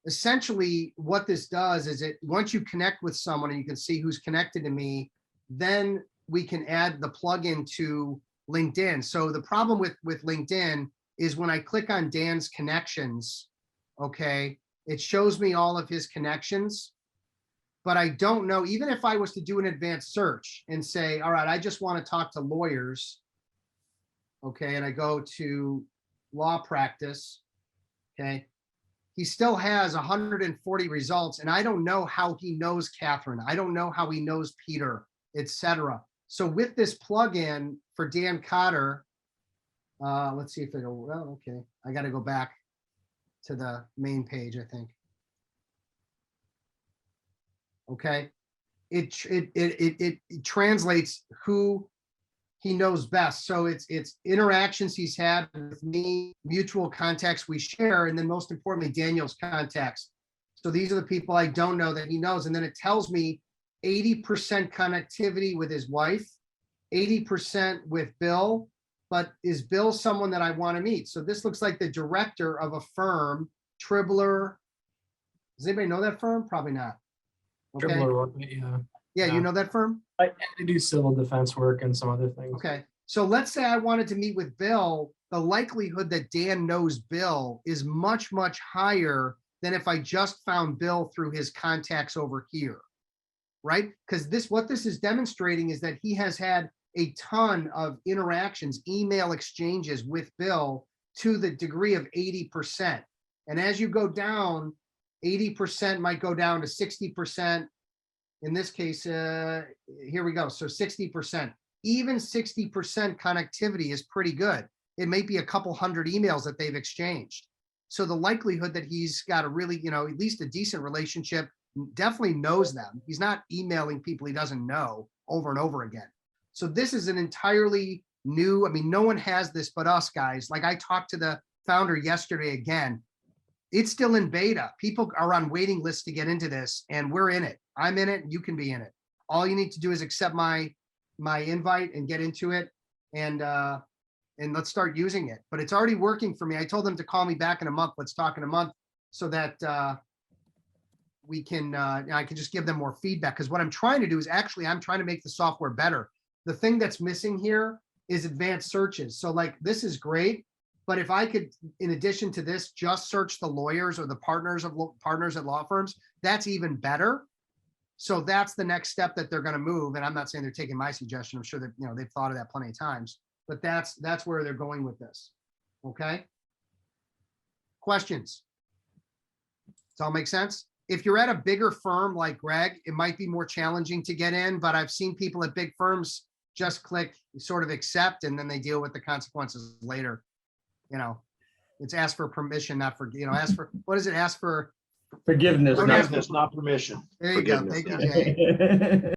essentially what this does is once you connect with someone and you can see who's connected to me, then we can add the plugin to LinkedIn. So the problem with LinkedIn is when I click on Dan's connections, okay, it shows me all of his connections, but I don't know, even if I was to do an advanced search and say, all right, I just want to talk to lawyers, okay, and I go to law practice, okay, he still has 140 results, and I don't know how he knows Catherine. I don't know how he knows Peter, etc. So with this plugin for Dan Cotter, let's see if it'll, well, okay, I got to go back to the main page, I think. Okay, it translates who he knows best. So it's interactions he's had with me, mutual contacts we share, and then most importantly, Daniel's contacts. So these are the people I don't know that he knows. And then it tells me 80% connectivity with his wife, 80% with Bill, but is Bill someone that I want to meet? So this looks like the director of a firm, Tribler. Does anybody know that firm? Probably not. Okay. Tribler, yeah. Yeah, you know that firm? I do civil defense work and some other things. Okay, so let's say I wanted to meet with Bill. The likelihood that Dan knows Bill is much, much higher than if I just found Bill through his contacts over here, right? Because what this is demonstrating is that he has had a ton of interactions, email exchanges with Bill to the degree of 80%. And as you go down, 80% might go down to 60%. In this case, here we go. So 60%, even 60% connectivity is pretty good. It may be a couple hundred emails that they've exchanged. So the likelihood that he's got a really, at least a decent relationship, definitely knows them. He's not emailing people he doesn't know over and over again. So this is an entirely new, no one has this but us guys. Like I talked to the founder yesterday again. It's still in beta. People are on waiting lists to get into this, and we're in it. I'm in it, and you can be in it. All you need to do is accept my invite and get into it, and let's start using it. But it's already working for me. I told them to call me back in a month. Let's talk in a month so that we can. I can just give them more feedback, because what I'm trying to do is I'm trying to make the software better. The thing that's missing here is advanced searches. So like this is great. But if I could, in addition to this, just search the lawyers or the partners at law firms, that's even better. So that's the next step that they're going to move. And I'm not saying they're taking my suggestion. I'm sure that they've thought of that plenty of times. But that's where they're going with this. Okay. Questions? Does all make sense? If you're at a bigger firm like Greg, it might be more challenging to get in. But I've seen people at big firms just click sort of accept, and then they deal with the consequences later. It's ask for permission, not for, ask for, what is it? Ask for Forgiveness, Don't ask not permission. There you go. Thank you, Jay.